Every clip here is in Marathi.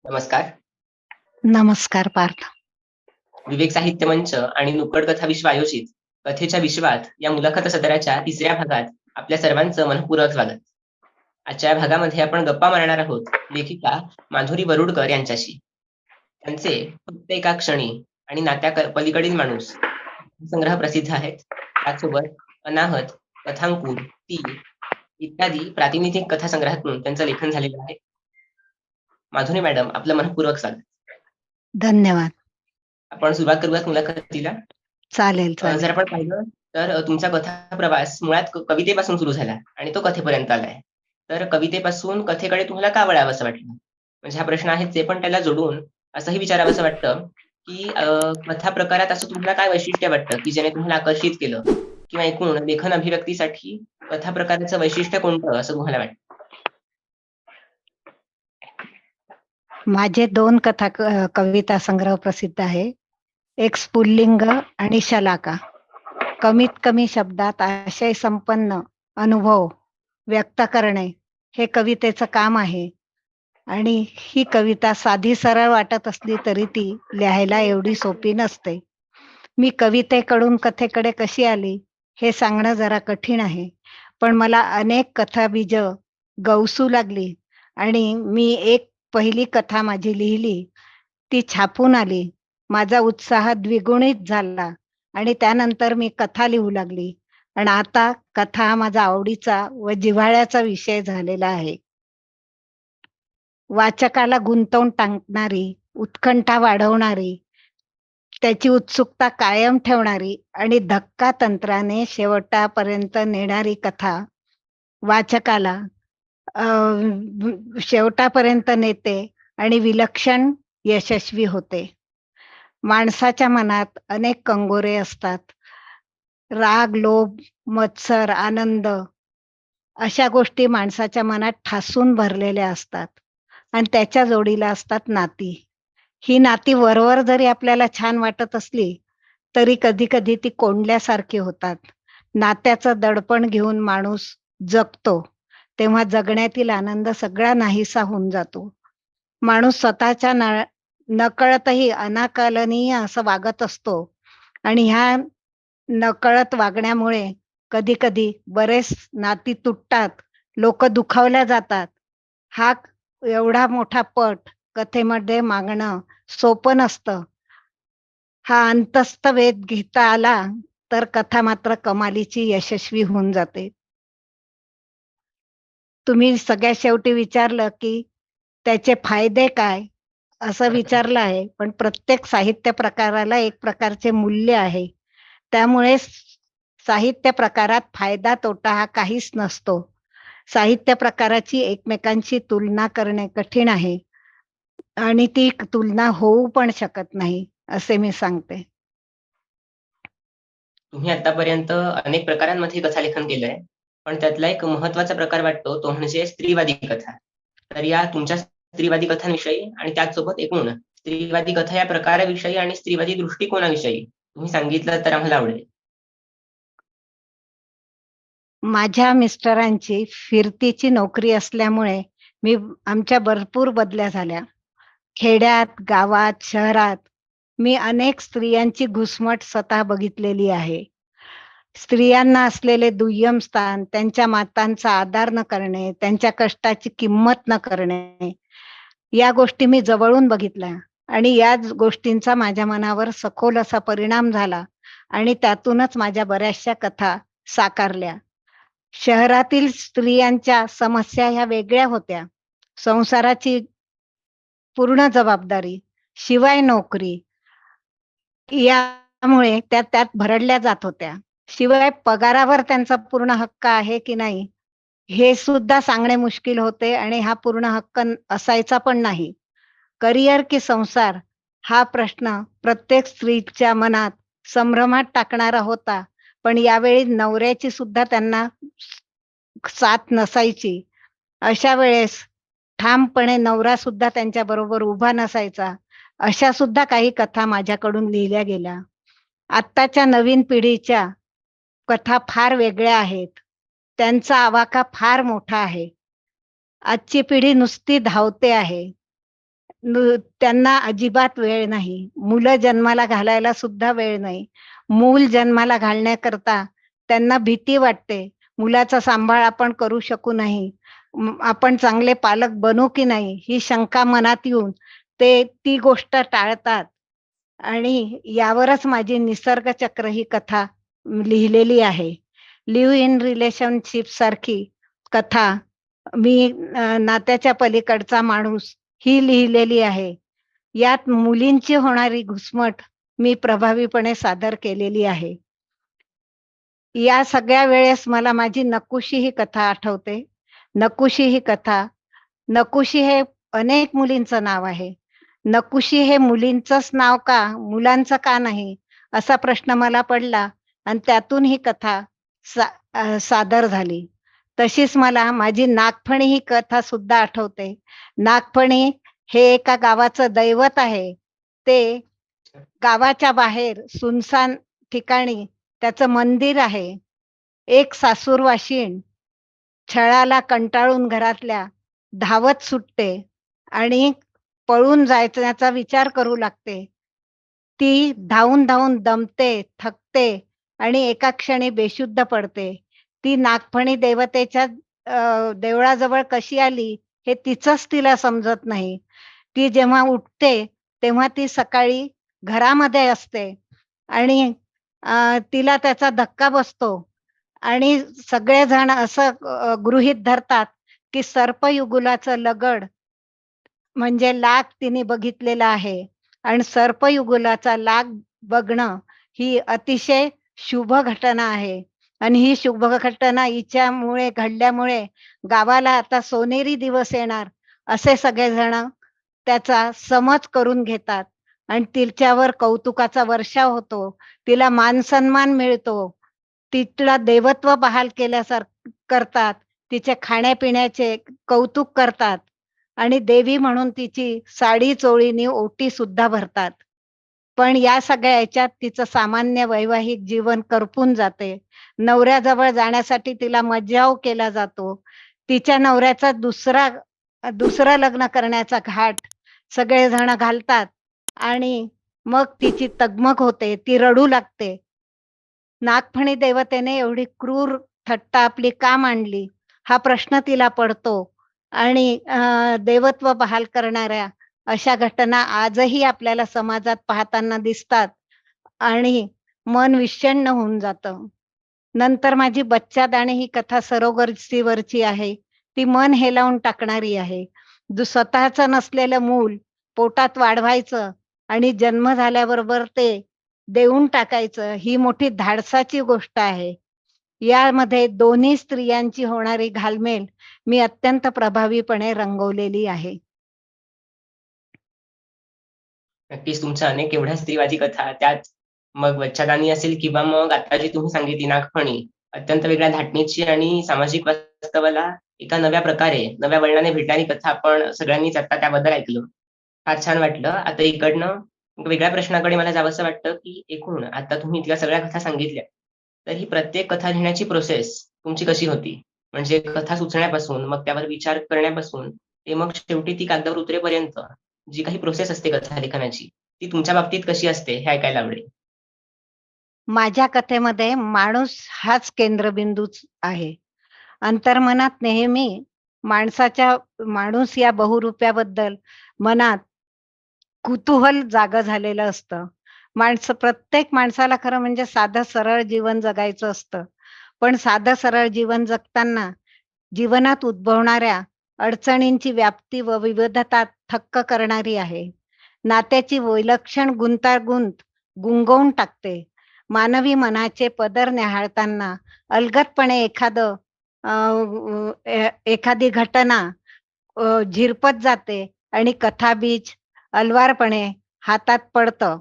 नमस्कार. नमस्कार पार्थ. विवेक साहित्य मंच आणि नुक्कड कथा विश्व आयोजित कथेच्या विश्वात या मुलाखत सदराच्या तिसऱ्या भागात आपल्या सर्वांचं मनःपूर्वक स्वागत. आजच्या या भागामध्ये आपण गप्पा मारणार आहोत लेखिका माधुरी वरुडकर यांच्याशी. त्यांचे फक्त एका क्षणी आणि पलीकडील माणूस संग्रह प्रसिद्ध आहेत. त्याचसोबत अनाहत, कथांकुर, ती इत्यादी प्रातिनिधिक कथा संग्रहातून त्यांचं लेखन झालेलं आहे. माधुरी मॅडम, आपलं मनःपूर्वक स्वागत. धन्यवाद. आपण सुरुवात करूयात मुलाखतीला. चालेल जर चालेल. आपण पाहिलं तर तुमचा कथा प्रवास मुळात कवितेपासून सुरू झाला आणि तो कथेपर्यंत आलाय. तर कवितेपासून कथेकडे तुम्हाला का वळावंसं वाटलं? म्हणजे हा प्रश्न आहे ते पण त्याला जोडून असंही विचारावंसं वाटतं, की कथा प्रकारात असं तुम्हाला काय वैशिष्ट्य वाटतं, की ज्याने तुम्हाला आकर्षित केलं? किंवा एकूण लेखन अभिव्यक्तीसाठी कथा प्रकाराचं वैशिष्ट्य कोणतं असं तुम्हाला वाटतं? माझे 2 कविता संग्रह प्रसिद्ध आहे. एक स्फुल्लिंग आणि शलाका. कमीत कमी शब्दात आशय संपन्न अनुभव व्यक्त करणे हे कवितेचं काम आहे. आणि ही कविता साधी सरळ वाटत असली तरी ती लिहायला एवढी सोपी नसते. मी कवितेकडून कथेकडे कशी आली हे सांगणं जरा कठीण आहे. पण मला अनेक कथाबीज गवसू लागली आणि मी एक पहिली कथा माझी लिहिली. ती छापून आली. माझा उत्साह द्विगुणित झाला आणि त्यानंतर मी कथा लिहू लागली. आणि आता कथा हा माझा आवडीचा व जिव्हाळ्याचा विषय झालेला आहे. वाचकाला गुंतवून टाकणारी, उत्कंठा वाढवणारी, त्याची उत्सुकता कायम ठेवणारी आणि धक्का तंत्राने शेवटापर्यंत नेणारी कथा वाचकाला शेवटापर्यंत नेते आणि विलक्षण यशस्वी होते. माणसाच्या मनात अनेक कंगोरे असतात. राग, लोभ, मत्सर, आनंद अशा गोष्टी माणसाच्या मनात ठासून भरलेल्या असतात आणि त्याच्या जोडीला असतात नाती. ही नाती वरवर जरी आपल्याला छान वाटत असली तरी कधी-कधी ती कोंडल्यासारखी होतात. नात्याचं दडपण घेऊन माणूस जगतो, तेव्हा जगण्यातील आनंद सगळा नाहीसा होऊन जातो. माणूस स्वतःच्या नकळतही अनाकलनीय असं वागत असतो आणि ह्या नकळत वागण्यामुळे कधी-कधी बरेच नाती तुटतात, लोकं दुखावल्या जातात. हा एवढा मोठा पट कथेमध्ये मांडणं सोपं नसतं. हा अंतस्थ वेध घेता आला तर कथा मात्र कमालीची यशस्वी होऊन जाते. तुम्ही सगळ्यात शेवटी विचारलं, की त्याचे फायदे काय? असं विचारलं आहे. पण प्रत्येक साहित्य प्रकाराला एक प्रकारचे मूल्य आहे. त्यामुळे साहित्य प्रकारात फायदा तोटा हा काहीच नसतो. साहित्य प्रकाराची एकमेकांशी तुलना करणे कठीण आहे आणि ती तुलना होऊ पण शकत नाही, असे मी सांगते. तुम्ही आतापर्यंत अनेक प्रकारांमध्ये कथालेखन केलंय, पण त्यातला एक महत्त्वाचा प्रकार वाटतो तो म्हणजे स्त्रीवादी कथा. तर या तुमच्या स्त्रीवादी कथांविषयी आणि त्याचसोबत एकूण स्त्रीवादी कथा या प्रकाराविषयी आणि स्त्रीवादी दृष्टिकोनाविषयी तुम्ही सांगितलं तर आम्हाला आवडेल. माझ्या मिस्टरांची फिरतीची नोकरी असल्यामुळे आमच्या भरपूर बदल्या झाल्या. खेड्यात, गावात, शहरात मी अनेक स्त्रियांची घुसमट स्वतः बघितलेली आहे. स्त्रियांना असलेले दुय्यम स्थान, त्यांच्या मातांचा आदर न करणे, त्यांच्या कष्टाची किंमत न करणे, या गोष्टी मी जवळून बघितल्या आणि याच गोष्टींचा माझ्या मनावर सखोल असा परिणाम झाला आणि त्यातूनच माझ्या बऱ्याचशा कथा साकारल्या. शहरातील स्त्रियांच्या समस्या ह्या वेगळ्या होत्या. संसाराची पूर्ण जबाबदारी, शिवाय नोकरी, यामुळे त्या त्यात भरडल्या जात होत्या. शिवाय पगारावर त्यांचा पूर्ण हक्क आहे की नाही, हे सुद्धा सांगणे मुश्किल होते आणि हा पूर्ण हक्क असायचा पण नाही. करिअर की संसार हा प्रश्न प्रत्येक स्त्रीच्या मनात संभ्रमात टाकणारा होता. पण यावेळी नवऱ्याची सुद्धा त्यांना साथ नसायची. अशा वेळेस ठामपणे नवरा सुद्धा त्यांच्याबरोबर उभा नसायचा. अशा सुद्धा काही कथा माझ्याकडून लिहिल्या गेल्या. आत्ताच्या नवीन पिढीच्या कथा फार वेगळ्या आहेत. त्यांचा आवाका फार मोठा आहे. आजची पिढी नुसती धावते आहे. त्यांना अजिबात वेळ नाही. मुलं जन्माला घालायला सुद्धा वेळ नाही. मूल जन्माला घालण्याकरता त्यांना भीती वाटते. मुलाचा सांभाळ आपण करू शकू नाही. आपण चांगले पालक बनू की नाही ही शंका मनात येऊन ते ती गोष्ट टाळतात आणि यावरच माझी निसर्ग चक्र ही कथा लिहिलेली आहे. लिव्ह इन रिलेशनशिप सारखी कथा मी नात्याच्या पलीकडचा माणूस ही लिहिलेली आहे. यात मुलींची होणारी घुसमट मी प्रभावीपणे सादर केलेली आहे. या सगळ्या वेळेस मला माझी नकुशी ही कथा आठवते. नकुशी ही कथा नकुशी हे अनेक मुलींचं नाव आहे. नकुशी हे मुलींचंच नाव का, मुलांचं का नाही? असा प्रश्न मला पडला आणि त्यातून ही कथा सादर झाली. तशीच मला माझी नागफणी ही कथा सुद्धा आठवते. नागफणी हे एका गावाचं दैवत आहे. ते गावाच्या बाहेर सुनसान ठिकाणी त्याचं मंदिर आहे. एक सासूरवाशीण छळाला कंटाळून घरातल्या धावत सुटते आणि पळून जायचा विचार करू लागते. ती धावून दमते, थकते आणि एका क्षणी बेशुद्ध पडते. ती नागफणी देवतेच्या देवळाजवळ कशी आली हे तिचंच तिला समजत नाही. ती जेव्हा उठते, तेव्हा ती सकाळी घरामध्ये असते आणि तिला त्याचा धक्का बसतो आणि सगळेजण असं गृहीत धरतात, की सर्पयुगुलाचं लगड म्हणजे लाग तिने बघितलेला आहे आणि सर्पयुगुलाचा लाग बघणं ही अतिशय शुभ घटना आहे आणि ही शुभ घटना हिच्यामुळे घडल्यामुळे गावाला आता सोनेरी दिवस येणार असे सगळेजण त्याचा समज करून घेतात आणि तिच्यावर कौतुकाचा वर्षाव होतो. तिला मान-सन्मान मिळतो. तिला देवत्व बहाल करतात. तिचे खाण्यापिण्याचे कौतुक करतात आणि देवी म्हणून तिची साडी-चोळीनी ओटी सुद्धा भरतात. पण या सगळ्या ह्याच्यात तिचं सामान्य वैवाहिक जीवन करपून जाते. नवऱ्याजवळ जाण्यासाठी तिला मज्जाव केला जातो. तिच्या नवऱ्याचा दुसरं लग्न करण्याचा घाट सगळेजण घालतात आणि मग तिची तगमग होते. ती रडू लागते. नागफणी देवतेने एवढी क्रूर थट्टा आपली का मांडली? हा प्रश्न तिला पडतो आणि देवत्व बहाल करणाऱ्या अशा घटना आजही आपल्याला समाजात पाहताना दिसतात आणि मन विषण्ण होऊन जातं. नंतर माझी बच्चादाणी ही कथा सरोगसीवरची आहे. ती मन हेलावून टाकणारी आहे. जो स्वतःचं नसलेलं मूल पोटात वाढवायचं आणि जन्म झाल्याबरोबर ते देऊन टाकायचं ही मोठी धाडसाची गोष्ट आहे. यामध्ये दोन्ही स्त्रियांची होणारी घालमेल मी अत्यंत प्रभावीपणे रंगवलेली आहे. नक्कीच तुमच्या अनेक एवढ्या स्त्रीवादी कथा त्यात मग बच्छादानी असेल किंवा मग आता जी तुम्ही सांगितली नागफणी अत्यंत वेगळ्या धाटणीची आणि सामाजिक वास्तवाला एका नव्या प्रकारे, नव्या वळणाने भेटणारी कथा आपण सगळ्यांनीच आता त्याबद्दल ऐकलं. फार छान वाटलं. आता इकडनं एक वेगळ्या प्रश्नाकडे मला जावंसं वाटतं, की एकूण आता तुम्ही इतक्या सगळ्या कथा सांगितल्या, तर ही प्रत्येक कथा लिहिण्याची प्रोसेस तुमची कशी होती? म्हणजे कथा सुचण्यापासून, मग त्यावर विचार करण्यापासून, ते मग शेवटी ती कागदावर उतरेपर्यंत जी काही प्रोसेस असते कथा लेखनाची, ती तुमच्या बाबतीत कशी असते हे ऐकायला आवडेल. माझ्या कथेमध्ये माणूस हाच केंद्रबिंदूच आहे. अंतर्मनात नेहमी माणूस या बहुरूप्याबद्दल मनात कुतूहल जागं झालेलं असतं. प्रत्येक माणसाला खरं म्हणजे साधं सरळ जीवन जगायचं असतं. पण साधं सरळ जीवन जगताना जीवनात उद्भवणाऱ्या अडचणींची व्याप्ती व विविधता थक्क करणारी आहे. नात्याची विलक्षण गुंतागुंत गुंगवून टाकते. मानवी मनाचे पदर न्याहाळताना अलगदपणे अ, एखादी घटना झिरपत जाते आणि कथाबीज अलवारपणे हातात पडतं.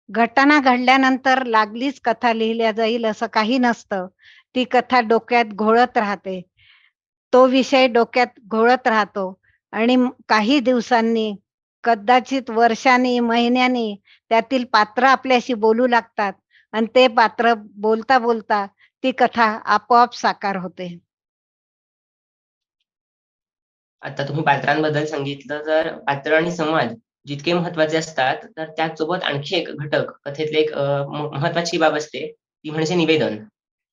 घटना घडल्यानंतर लागलीच कथा लिहिल्या जाईल असं काही नसतं. ती कथा डोक्यात घोळत राहते. तो विषय डोक्यात घोळत राहतो आणि काही दिवसांनी, कदाचित वर्षांनी, महिन्यांनी त्यातील पात्र आपल्याशी बोलू लागतात आणि ते पात्र बोलता ती कथा आपोआप साकार होते. आता तुम्ही पात्रांबद्दल सांगितलं, तर पात्र आणि संवाद जितके महत्त्वाचे असतात, तर त्याचसोबत आणखी एक घटक कथेतले एक महत्त्वाची बाब असते, ती म्हणजे निवेदन.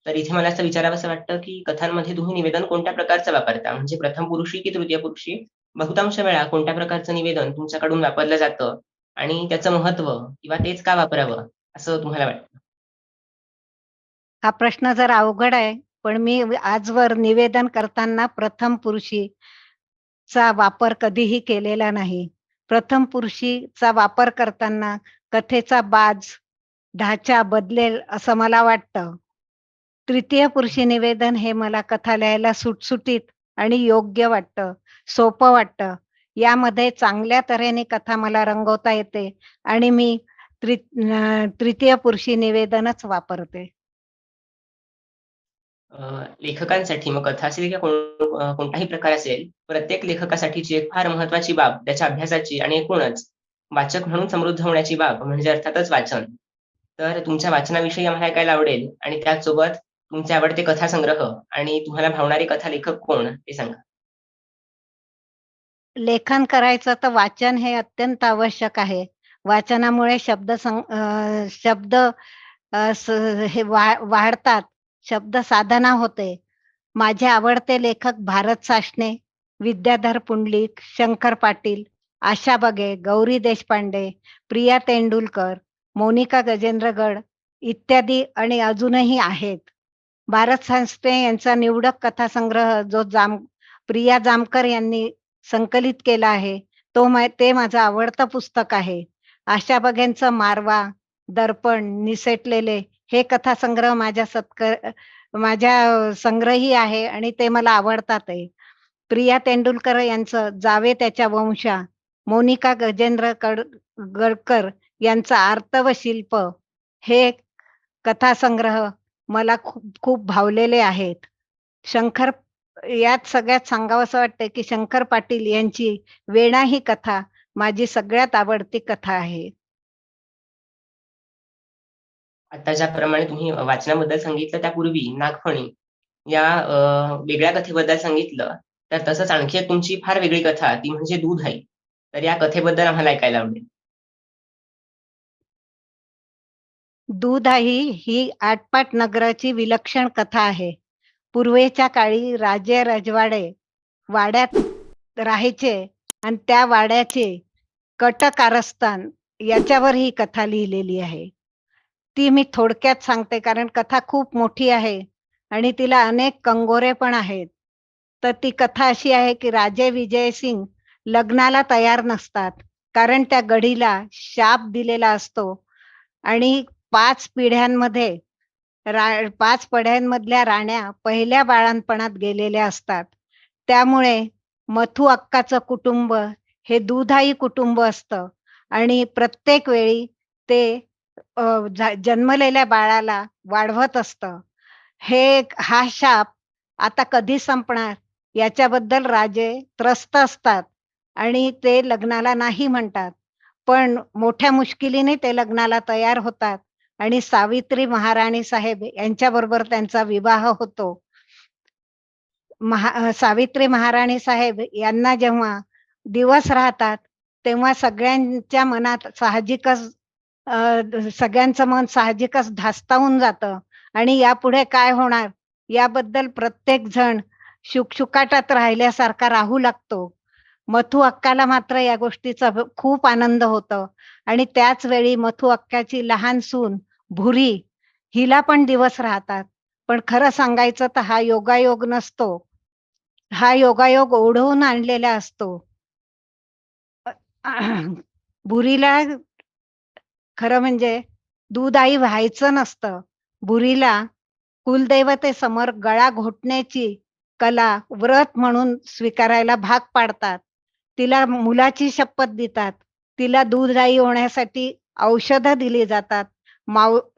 तर इथे मला असं विचारावसं वाटतं, की कथांमध्ये तुम्ही निवेदन कोणत्या प्रकारचं वापरता? म्हणजे प्रथम पुरुषी की तृतीय पुरुषी? बहुतांश वेळा कोणत्या प्रकारचं निवेदन तुमच्याकडून वापरलं जातं आणि त्याचं महत्त्व किंवा तेच का वापरावं, असं तुम्हाला वाटतं? हा प्रश्न जरा अवघड आहे. पण मी आजवर निवेदन करताना प्रथम पुरुषीचा वापर कधीही केलेला नाही. प्रथम पुरुषीचा वापर करताना कथेचा बाज, ढाचा बदलेल असं मला वाटतं. तृतीय पुरुषी निवेदन हे मला कथा लिहायला सुटसुटीत आणि योग्य वाटतं, सोपं वाटतं. यामध्ये चांगल्या तऱ्हेने कथा मला रंगवता येते आणि मी तृतीय पुरुषी निवेदनच वापरते. लेखकांसाठी मग कथा असेल किंवा कोणताही प्रकार असेल, प्रत्येक लेखकासाठीची एक फार महत्त्वाची बाब त्याच्या अभ्यासाची आणि एकूणच वाचक म्हणून समृद्ध होण्याची बाब म्हणजे अर्थातच वाचन. तर तुमच्या वाचनाविषयी आम्हाला ऐकायला आवडेल आणि त्याचसोबत तुमचे आवडते कथासंग्रह आणि तुम्हाला भावणारे कथालेखक कोण ते सांगा? लेखन करायचं तर वाचन हे अत्यंत आवश्यक आहे. वाचनामुळे शब्द अ, स हे वाढतात, शब्द साधना होते. माझे आवडते लेखक भारत सासणे, विद्याधर पुंडलिक, शंकर पाटील, आशा बगे, गौरी देशपांडे, प्रिया तेंडुलकर, मोनिका गजेंद्रगड इत्यादी आणि अजूनही आहेत. भारत सासणे यांचा निवडक कथासंग्रह जो प्रिया जामकर यांनी संकलित केला आहे, ते माझं आवडतं पुस्तक आहे. आशा बगेंचं मारवा, दर्पण, निसटलेले हे कथासंग्रह माझ्या संग्रही आहे आणि ते मला आवडतातही. प्रिया तेंडुलकर यांचं जावे त्याच्या वंशा, मोनिका गडकर यांचं आर्तव शिल्प हे कथासंग्रह मला खूप खूप भावलेले आहेत. शंकर यात सगळ्यात सांगावसं वाटतंय, की शंकर पाटील यांची वेणा ही कथा माझी सगळ्यात आवडती कथा आहे. आता ज्याप्रमाणे तुम्ही वाचनाबद्दल सांगितलं त्यापूर्वी नागफणी या वेगळ्या कथेबद्दल सांगितलं, तर तसंच आणखी एक तुमची फार वेगळी कथा ती म्हणजे दूध आई. तर या कथेबद्दल आम्हाला ऐकायला आवडेल. दूधाई ही आटपाट नगराची विलक्षण कथा आहे. पूर्वेच्या काळी राजे-रजवाडे वाड्यात राहायचे आणि त्या वाड्याचे कट-कारस्थान याच्यावर ही कथा लिहिलेली आहे. ती मी थोडक्यात सांगते कारण कथा खूप मोठी आहे आणि तिला अनेक कंगोरे पण आहेत. तर ती कथा अशी आहे, की राजे विजयसिंग लग्नाला तयार नसतात. कारण त्या गढीला शाप दिलेला असतो आणि 5 पिढ्यांमध्ये 5 पिढ्यांमधल्या राण्या पहिल्या बाळंतपणात गेलेल्या असतात. त्यामुळे मथू अक्काचं कुटुंब हे दुधाई कुटुंब असतं आणि प्रत्येक वेळी ते अ, जन्मलेल्या बाळाला वाढवत असतं. हा शाप आता कधी संपणार याच्याबद्दल राजे त्रस्त असतात आणि ते लग्नाला नाही म्हणतात. पण मोठ्या मुश्किलीने ते लग्नाला तयार होतात आणि सावित्री महाराणी साहेब यांच्याबरोबर त्यांचा विवाह होतो. सावित्री महाराणी साहेब यांना जेव्हा दिवस राहतात, तेव्हा सगळ्यांच्या मनात सगळ्यांचं मन साहजिकच धास्तावून जातं आणि यापुढे काय होणार याबद्दल प्रत्येक जण शुकशुकाटात राहिल्यासारखा राहू लागतो. मथू अक्काला मात्र या गोष्टीचा खूप आनंद होतो आणि त्याच वेळी मथू अक्काची लहान सून भुरी हिला पण दिवस राहतात. पण खरं सांगायचं तर हा योगायोग नसतो. हा योगायोग ओढवून आणलेला असतो. भुरीला खरं म्हणजे दूध आई व्हायचं नसतं. भुरीला कुलदैवतेसमोर गळा घोटण्याची कला व्रत म्हणून स्वीकारायला भाग पाडतात. तिला मुलाची शपथ देतात. तिला दूधदाई होण्यासाठी औषधं दिली जातात.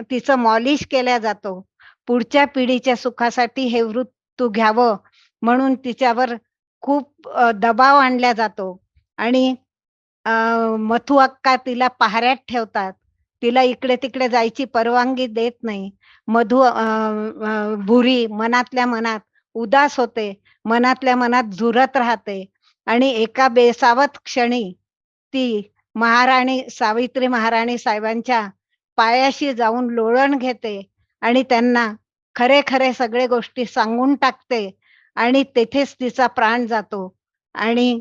तिचं मॉलिश केल्या जातो. पुढच्या पिढीच्या सुखासाठी हे व्रत तू घ्यावं म्हणून तिच्यावर खूप दबाव आणला जातो आणि अ, मथू अक्का तिला पहाऱ्यात ठेवतात. तिला इकडे-तिकडे जायची परवानगी देत नाही. भुरी मनातल्या मनात उदास होते. मनातल्या मनात झुरत राहते. आणि एका बेसावध क्षणी ती महाराणी सावित्री महाराणी साहेबांच्या पायाशी जाऊन लोळण घेते आणि त्यांना खरे-खरे सगळे गोष्टी सांगून टाकते आणि तेथेच तिचा प्राण जातो आणि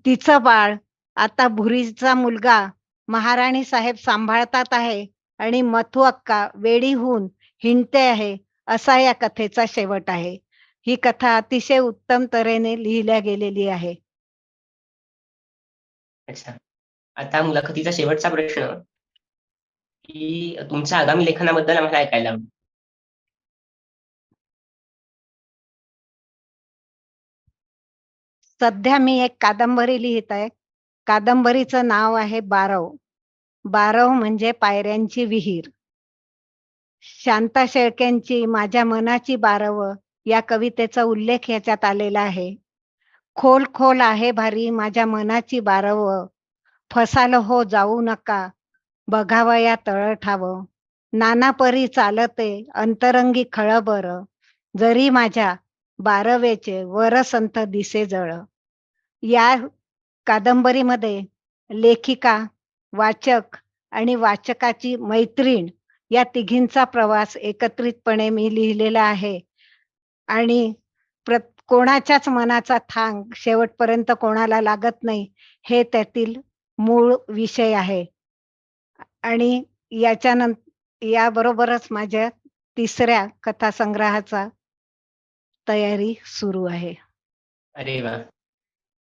तिचं बाळ आता भुरीचा मुलगा महाराणी साहेब सांभाळतात आहे आणि मथू अक्का वेडी होऊन हिंडते आहे, असा या कथेचा शेवट आहे. ही कथा अतिशय उत्तम तऱ्हेने लिहिल्या गेलेली आहे. अच्छा. आता मुलाखतीचा शेवटचा प्रश्न, की तुमच्या आगामी लेखनाबद्दल आम्हाला ऐकायला आवडेल. सध्या मी एक कादंबरी लिहित आहे. कादंबरीचं नाव आहे बारव. बारव म्हणजे पायऱ्यांची विहीर. शांता शेळकेंची माझ्या मनाची बारवं या कवितेचा उल्लेख ह्याच्यात आलेला आहे. खोल खोल आहे भारी माझ्या मनाची बारवं, फसाल हो जाऊ नका, बघावया तळ ठावं. नाना परी चालते अंतरंगी खळबर, जरी माझ्या बारवेचे वरसंत दिसे जळ. या कादंबरीमध्ये लेखिका, वाचक आणि वाचकाची मैत्रीण या तिघींचा प्रवास एकत्रितपणे मी लिहिलेला आहे आणि कोणाच्याच मनाचा थांग शेवटपर्यंत कोणाला लागत नाही, हे त्यातील मूळ विषय आहे. आणि याबरोबरच माझ्या तिसऱ्या कथासंग्रहाचा तयारी सुरू आहे. अरे वाह!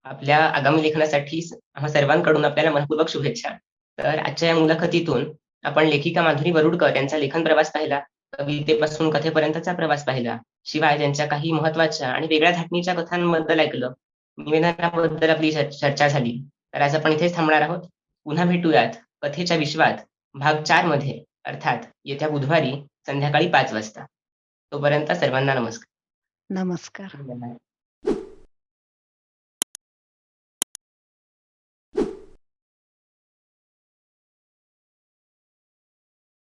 आपल्या आगामी लेखनासाठी आम्हा सर्वांकडून आपल्याला मनःपूर्वक शुभेच्छा. तर आजच्या या मुलाखतीतून आपण लेखिका माधुरी वरुडकर यांचा लेखन प्रवास पाहिला, कवितेपासून कथेपर्यंतचा प्रवास पाहिला. शिवाय त्यांच्या काही महत्त्वाच्या आणि वेगळ्या धाटणीच्या कथांबद्दल ऐकलं. निवेदनाबद्दल आपली चर्चा झाली. तर आज आपण इथेच थांबणार आहोत. पुन्हा भेटूयात कथेच्या विश्वात भाग 4 मध्ये, अर्थात येत्या बुधवारी संध्याकाळी 5 वाजता. तोपर्यंत सर्वांना नमस्कार. नमस्कार. धन्यवाद.